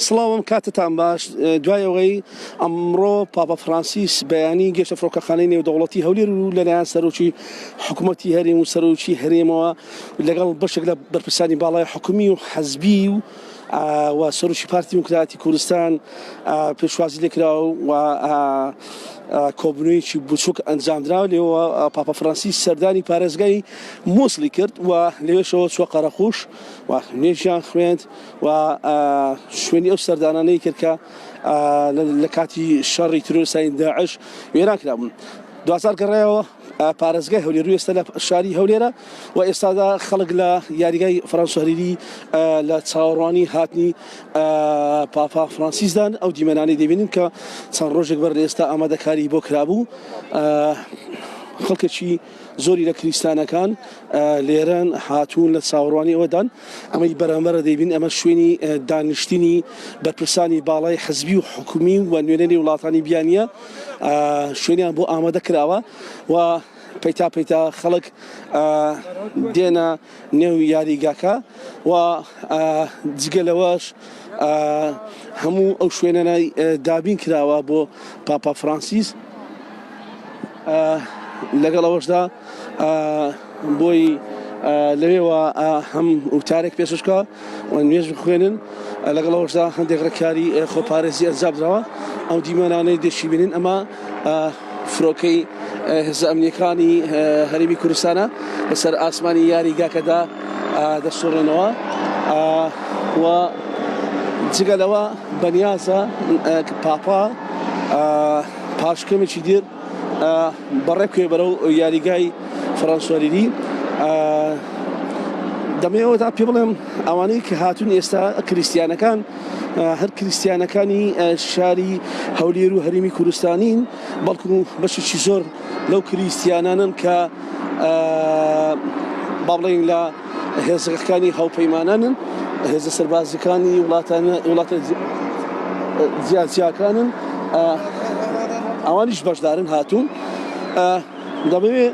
سڵاوم کاتتان باش دوایەوەی ئەمڕۆ پاپا فرانسیس بەیانی گەشتە فڕۆکەخانەی نێودەوڵەتی هەولێر و لەلایەن سەرۆکی حکوومەتی هەرێم و سەرۆکی هەرێمەوە لەگەڵ بەشێک لە بەرپرسانی باڵای حکومی و حەزبی و سەرۆکی پارتی دیموکراتی کوردستان پێشوازی لێکراوە و کۆبنەوەیەکی بچووک ئەنجامدراوە لێەوە پاپا فرانسیس سەردانی پارێزگای مۆسلی کرد و لەوێشەوە چوە قەرەخوش و نوێژیان خوێند و شوێنی ئەو سەردانانەی کرد کە لە کاتی شەڕی ترۆریستانی داعش وێران کرابوون. دوازار گەڕایەوە پارێزگای هەولێر و ئێستا لە شاری هەولێرە و ئێستادا خەڵک لە یاریگای فەرەنسا هەریری لە چاوەڕوانی هاتنی پاپا فرانسیسدان ئەو دیمەنانەی دەبینن کە چەند ڕۆژێک بەر ئێستا ئامادەکاری بۆ کرابوو. خەڵکێکی زۆری لە کریستانەکان لێرەن هاتوون لە چاوەڕوانی ئەوەدان ئەمەی بەرامبەرە دەبین ئەمە شوێنی دانیشتنی بەرپرسانی باڵای حەزبی و حکومی و نوێنەری وڵاتانی بیانیە شوێنیان بۆ ئامادە کراوە و پەیتا پەیتا خەڵک دێنە نێو یاریگاکە و جگەلەوەش هەموو ئەو شوێنەی دابین کراوە بۆ پاپا فرانسیس. لەگەڵ ئەوەشدا بۆی لەوێوە هەم وتارێک پێششکە و نوێژ بخوێنن لەگەڵ ئەوەشدا هەندێک ڕێکاری خۆپارێزی ئەنجامدراوە ئەو دیمەنانەی دێشی بینن ئەمە فرۆکەی هێزە ئەمنیەکانی هەرێمی کوردستانە لەسەر ئاسمانی یاریگاکەدا دەسوڕێنەوە و جگەلەوە بەنیازە پاپا پاشکەمێکی دیر بەڕێبکێ بەرەو یاریگای فەرەنسا هەریری. دەمەوێتدا پێ بڵێم ئەوانەی کە هاتوون ئێستا کریسیانەکان هەر کریسیانەکانی شاری هەولێر و هەرێمی کوردستانین بەڵکو بەشێکی زۆر لەو کریسیانانن کە با بڵێن لە هێزەکانی هاوپەیمانانن هێزە سەربازەکانی وڵاتە جیاجیاکانن ئەوانیش بەشدارن هاتوون. دەبێت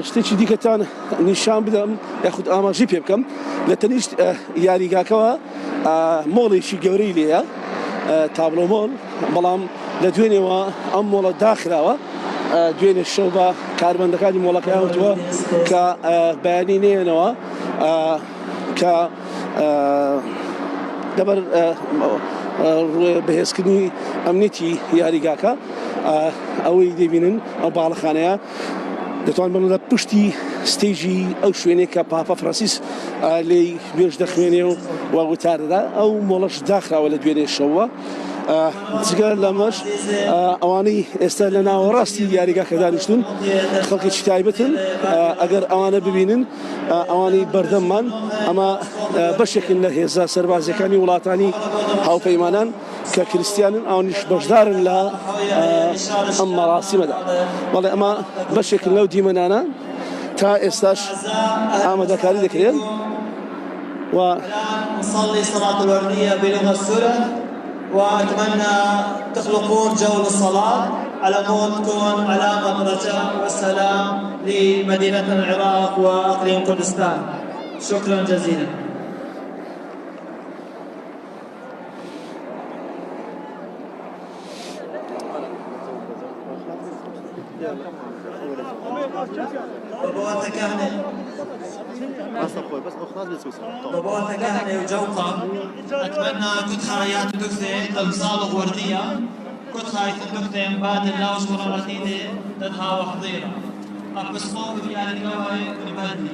شتێکی دیکەتان نیشان بدەم یاخود ئاماژەی پێ بکەم لە تەنیشت یاریگاکەوە مۆڵێکی گەورەی لێیە تابلۆ مۆڵ بەڵام لە دوێنێەوە ئەم مۆڵە داخراوە دوێنێ شەو بە کاربەندەکانی مۆڵەکەیان وتووە کە بەیانی نێنەوە کە لەبەر بەهێزکردنی ئەمنیەتی یاریگاکە ئەوەی دەبینن ئەو باڵەخانەیە دەتوان بن لە پشتی ستێژی ئەو شوێنێک کە پاپا فرانسیس لێی نوێژ دەخوێنێ و وتارەدا ئەو مۆڵەش داخراوە لە دوێنێ شەوە. جگە لەمەش ئەوانەی ئێستا لە ناوەڕاستی یاریگاکە دانیشتون خەڵکێکی تایبەتن ئەگەر ئەوانە ببینن ئەوانەی بەردەممان ئەمە بەشێکن لە هێزە سەربازەکانی وڵاتانی هاوپەیمانان کە کریسیانن ئەوانیش بەشدارن لە ئەم مەراسیمەدا. بەڵێ ئەمە بەشێکن لەو دیمەنانە تا ئێستاش ئامادەکاری دەکرێن و نصلي صلاة الوردية بلغة السورة وأتمنى تخلقون جو للصلاة على مود تكون علامة رجاء والسلام لمدينة العراق وأقليم كردستان. شكرا جزيلا. بابوات كهنة بابوات كهنة وجوقة أتمنى كنت خايات دكتة تمصالغ وردية كنت خايت دكتة بعد اللوش ورمتيدة تدها وحضيرة أبسطوك بيان الجوائي ونبدي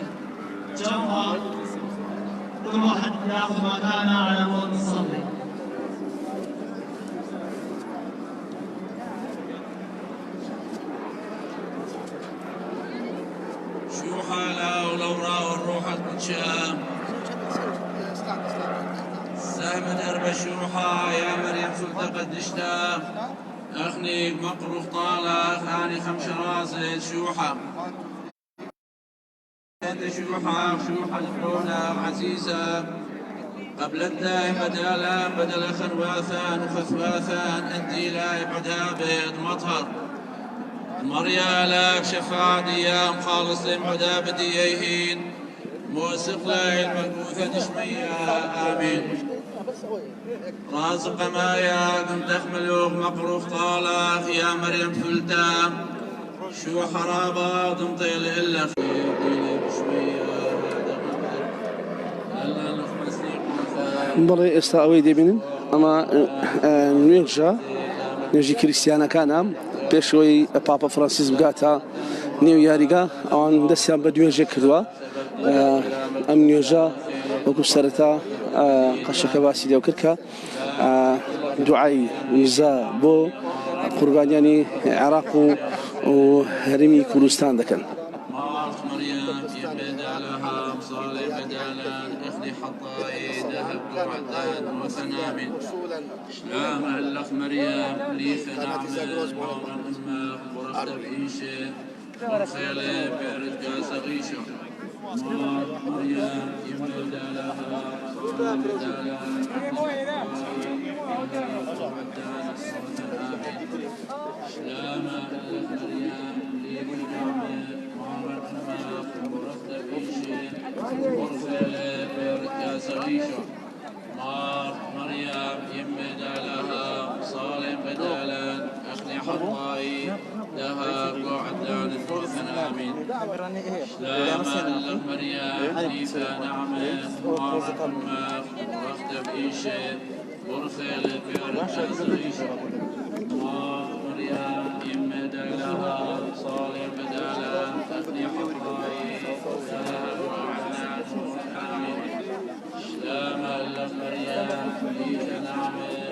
جوقة كل واحد ياخذ مكانه على مود نصلي. شوحة لو راوا الروح المنشأة سهم درب الشوحة يا مريم سلطة قدشتا أخني مقروف طالة خاني خمش راسل شوحة شوحة الحولة عزيزة قبل الدائم بدل خرواثان وخثواثان أنت لا يبعدها بيض مطهر مريا لك شفاعة أيام خالص لمعدا بديهين موسق لا المبعوثة تشميها آمين. رازق مايا كنت تخملوك مقروف طالخ يا مريم فلتا شو حرابة تمطيل إلا خير شوية هلا نخمسني بڵێ ئێستا ئەوەی دەبینن ئەمە نوێژی کریسیانەکانە پێشەوەی پاپە فرانسیس بگاتە نێو یاریگا ئەوان دەستیان بە دوێژێ کردووە ئەم نوێژە وەکو سەرەتا قەشەکە باسی لێو کرد کە دوعای میرزا بۆ قوربانیانی عێراق و هەرێمی کوردستان دەکەن. مريم بدالها صالح بدالا اخلي حطاي ذهب وعدان وثنامل شلام هلخ مريم لي فنعمل عمر امه ورفت بعيشه وخيلي بيرد قاس غيشه مريم بدالها صالح بدالا شلام هلخ مريم لي فنعمل مريم يمد لها صالح بدالا اخلي حطاي لها قعدان وثنامين سلام مريم ليفا نعمه وعمه ورخت بإيشه ورخيل بيرك زغيشه مريم يمد لها صالح بدالا اخلي حطاي سلام الله مريم ليك نعمة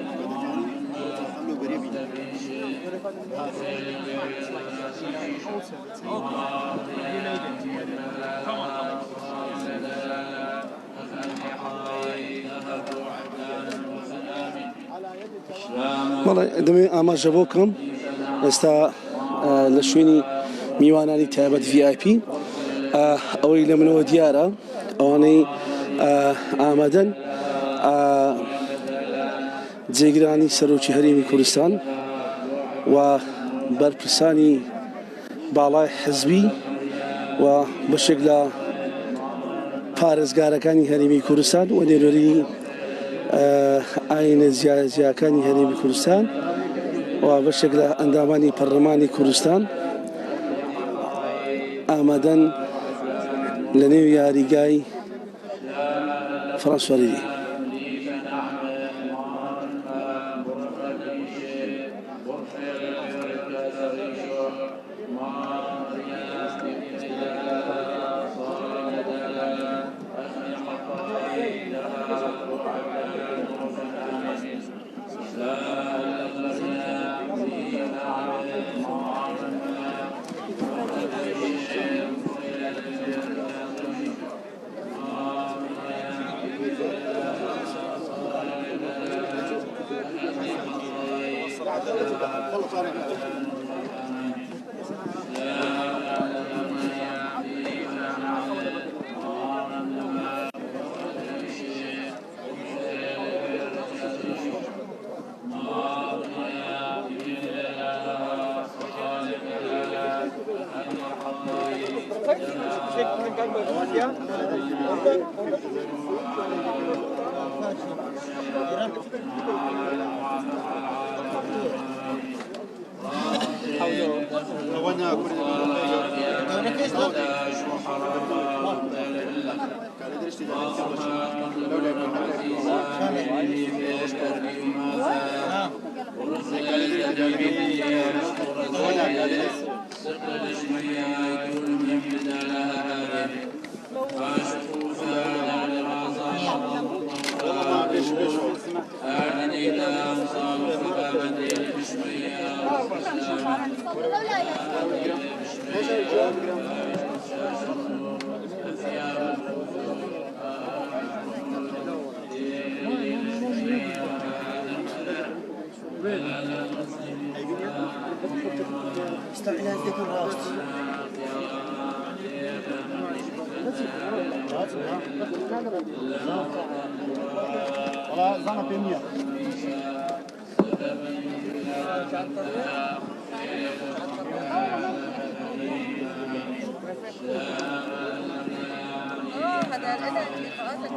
بەڵێ دەمێ ئاماژە بۆ بکەم ئێستا لە شوێنی میوانانی تایبەت VIP ئەوەی لە منەوە دیارە ئەوانەی ئامادەن جێگرانی سەرۆکی هەرێمی کوردستان و بەرپرسانی باڵای حزبی و بەشێک لە پارێزگارەکانی هەرێمی کوردستان و نێرۆری ئاینە جیاجیاکانی هەرێمی کوردستان و بەشێک لە ئەندامانی پەرلەمانی کوردستان ئامادەن لە نێو یاریگای فرانسوەریدی. هذا الأداء اللي خلاص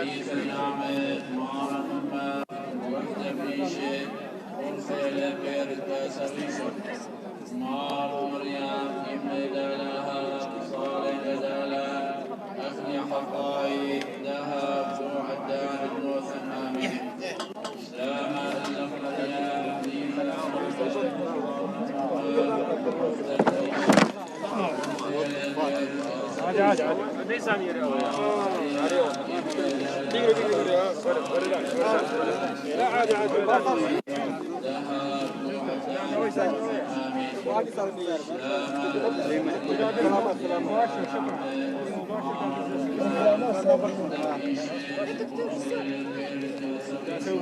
ليس نعمة مارا أما ورحت بيشي ورسل بيرك سويشو مار مريم يمد لها صالح بدلا أخني حقائي ذهب وعدان النوثن آمين سلام الله مريم ليس عادي ليس أمير لا عادي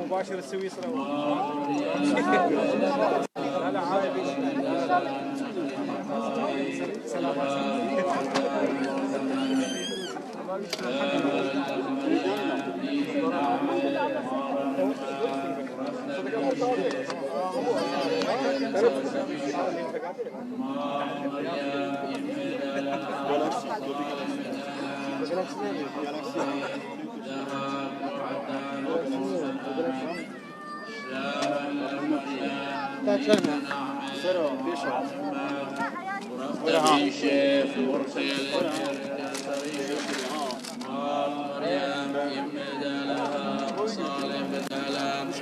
مباشر السويسرا لا عادي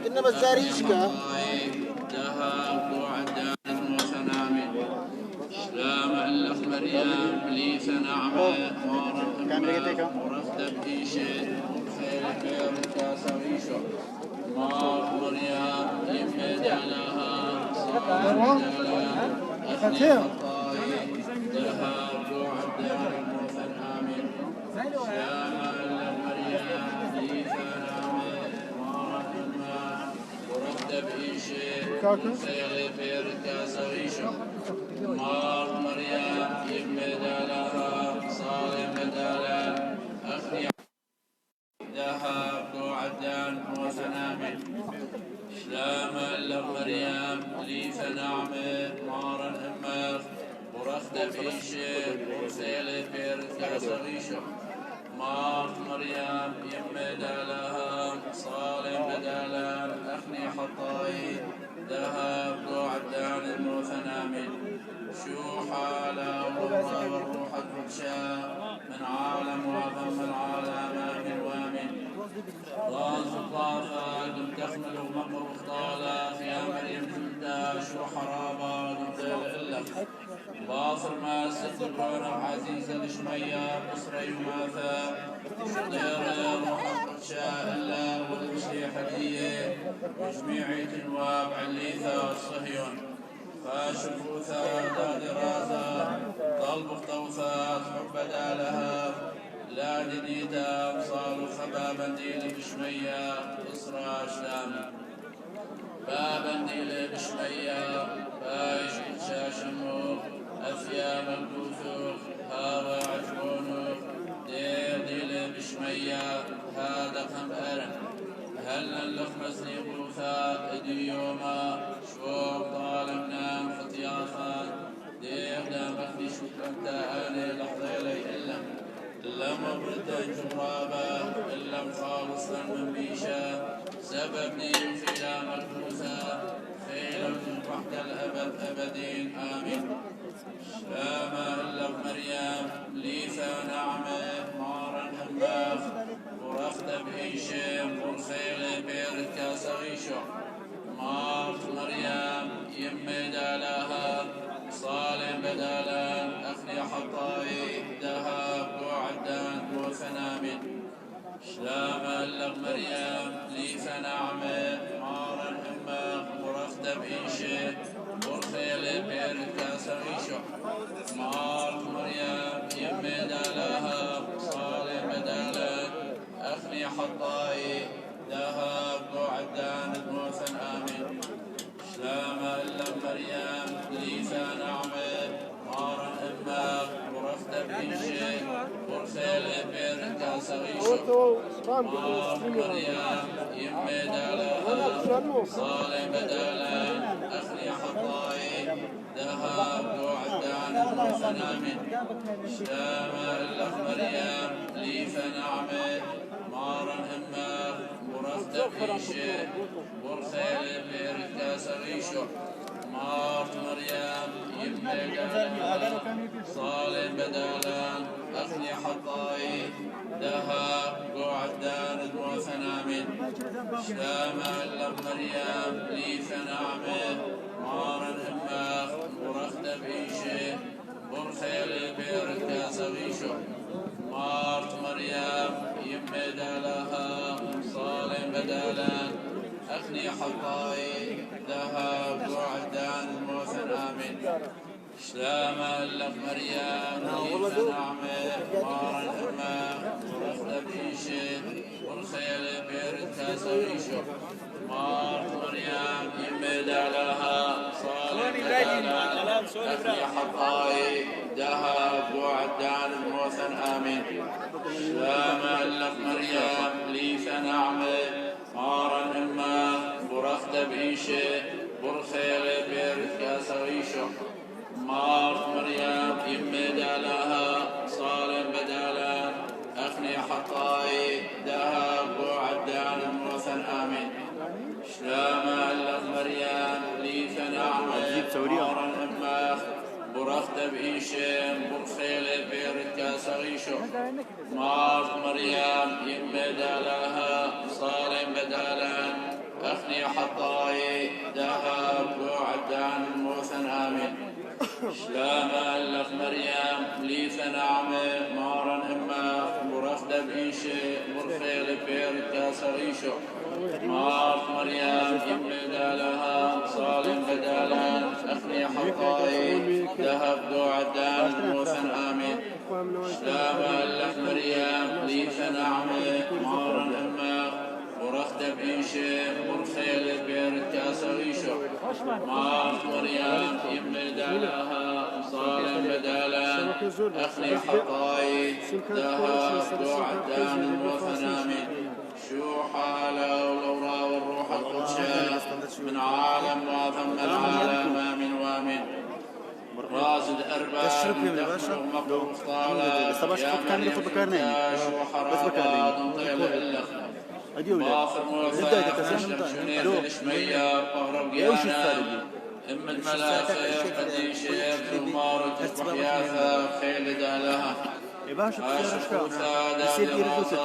كنا بزاريشكا ذهب وعدان وسنامي سلام الله مريم ليس نعمة مارا ورفت بإيشي خير بيرك سويشو مار مريم يمد لها صار ذهب وعدان وسنامي سلام الله مريم ليس نعمة مارا ورفت بإيشي خير بيرك سويشو مار مريم يمد لها صالح بدلا أخني ذهب وعدان وسنامي سلام الله مريم ليس نعمة مارا أمك ورخت بيشي ورسيل بيرك سغيشو مار مريم يمد لها صالح بدلا أخني حطاي ذهب وعدان وسنامي شو حاله والروح القدشاء من عالم وضم العالم آمن وآمن راس الطافة دم تخمل ومقر طالة يا مريم جلدة شو حرابة دم تلقلك باصر ما ستكون عزيزة لشمية بصري وماثا شدير روح القدشاء إلا والمشي حدية وجميع تنواب عليثة الصهيون فاشفوثا دا دراسة طلب اختوثات حب دالها لا دنيدا صالوا خبابا ديل بشمية إسرى شلام بابا ديل بشمية بايش شاشمو أثياب الكوثوخ هاوى عجبونوخ ديل بشمية هذا خمأرن هل اللخمس نيبوثا إديوما شوق طالمنا فتياثا ديغدا مخدي شكرا تآني لحظة لي إلا مبردا جرابا إلا خالصا من بيشا سببني في لا ملكوثا خيرا من وحد الأبد أبدين آمين سلاما إلا مريم ليثا نعمة مارا هماخ ورخت بإيشم والخيل بيرك سغيشو مار مريم يمد لها صالح بدلا أخلي حطاي ذهب وعدان وسنامن سلاما إلا مريم ليث نعمة مارا هماخ ورخت بإيشم والخيل بيرك سغيشو مار مريم يمد لها صالح بدلا أخلي حطاي ذهب وعدان موسى آمين سلام إلا مريم ليث نعمة مارا هماخ ورخت بإيشي ورسل بيرك سغيشو مار مريم يمد لها صالح بدلا أخلي حطاي ذهب وعدان موسى آمين سلام إلا مريم ليث نعمة مارا إيشي برخيل بيركا سغيشو مارت مريم يمدالا صالح بدالان أخني حطاي ذهب قعدان وثنامين شامع لم مريم لي ثنامه مارا هماخ ورخت بإيشه برخيل بيركا سغيشو مارت مريم يمدالها صالح بدالان أخني حطاي ذهب وعدان وثنامين شلام لك مريم ليف نعمة مارا الأمة ورخت بإيشه والخيل بيرتها سويشو مارت مريم يمد علىها صالح بدالا أخني حطاي ذهب وعدان الموثن آمين شلام لك مريم ليف نعمة مارا الأمة ورخت بإيشه والخيل بيرتها سويشو مارت مريم يمد علىها صالح بدالا أخني حطاي ذهب وعدان الموثن آمين شلام لك مريم لي ثنعمة مارا أماخ برخت بإيشم برخيل بيرتكا سغيشو مارت مريم يمد علىها صالح بدالا أخني حطاي ذهب وعدان الموثن آمين شلام لك مريم لي ثنعمة مارا إما برخت بإيشي برخيل بيركا سغيشو مارت مريم يمد لها صالح بدالا أخني حطاي ذهب وعدان الموثن آمين شلام لك مريم لي ثنعمة مارا إما ورخت بإيشي برخيل بيركا سغيشو مارت مريم يمد لها صالح بدالا أخني حطاي ذهب وعدان الموثن آمين شو حاله والأورا والروح القدس من عالم وثم العالم آمين وآمين رازد أرباب دخل مقروف طالب يا مريم شو حرابات انطيل إلخنا باخر موثاق شنيخ الشمية بغرب قيانا إم الملافة قدي شيخ ثمار تصبح ياثا خيل دالها باش نسيت يردوستي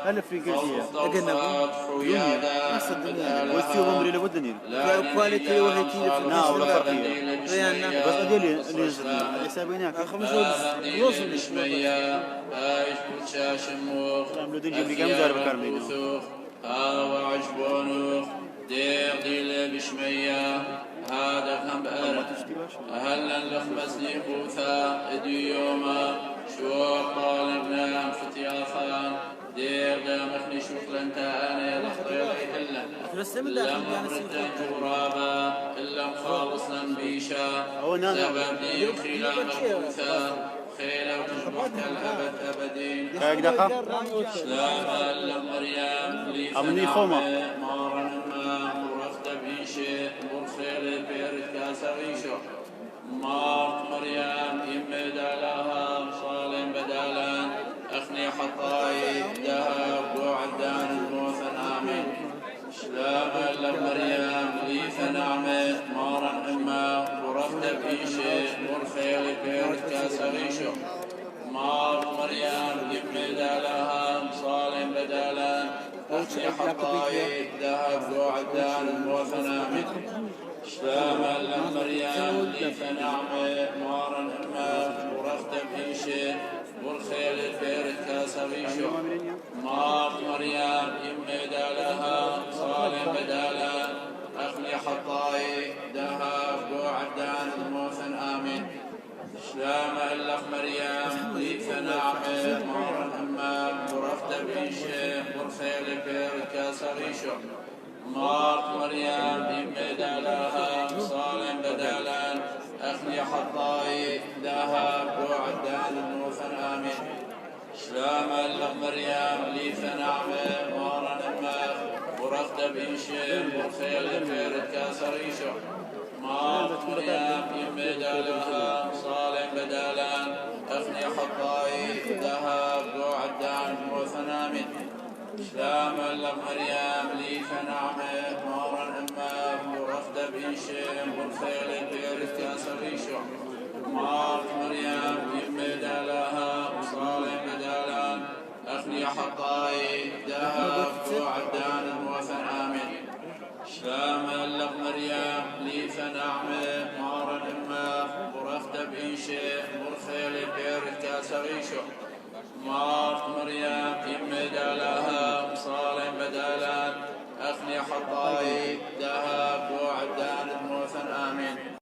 هل افريقيا اجنب دنيا نفس الدنيا والسيوم عمري لابد كواليتي وهيتي نا ولا فرقيه ريانا بس اديلي اللي حسابينك خمس وزن الشمية ايش بتشاش المخ عملوا دنجي بلي كم زار بكرمينا هذا وعجبونوخ دير ديل بشمية هذا خم بأر أهلا لخمس لي خوثا اديوما شو طالبنا فتيافان دير دامخني شوف لنتا أنا لخطير إلا لم مرد جرابا إلا مخالصا بيشا سبب لي خلال مخوثا خيلة وتجمعت الأبد أبدين سلام لمريم لي ثنعمة مارا ما ورخت بإيشي والخيل بيرتكا سغيشو مارت مريم يمد علىها صالح بدالا أخني حطاي ذهب وعدان الموثن آمين سلام لمريم لي ثنعمة مارا إما ورخت بإيشي والخيل بيرتكا سغيشو مارت مريم يمد علىها صالح بدالا أخني حطاي ذهب وعدان الموثن آمين سلام لمريم لي ثنعمة مارا إما ورخت بإيشي والخيل بيرتكا سغيشو مارت مريم يمد علىها صالح بدالا أخني حطاي ذهب وعدان الموثن آمين سلام لك مريم لي ثنعمة مارا إما ورخت بإيشي والخيل بيرتكا سغيشو مارت مريم يمد علىها صالح بدالا أخني حطاي ذهب وعدان الموثن آمين سلام لك مريم لي ثنعمة مارا إما ورخت بإيشي والخيل بيرتكا سغيشو مارت مريم يمد علىها صالح بدالا أخني حطاي ذهب وعدان الموثن آمين سلام لك مريم لي فنعمة نورا أما ورفد بإنشام والخيل بيرك سريشو مارك مريم يمد لها وصالح بدالا أخلي حطاي دهب وعدان وفن آمن سلام لك مريم لي فنعمة نورا أما ورفد بإنشام والخيل بيرك سريشو مارك مريم يمد لها وصالح بدالا أخني حطاي دهب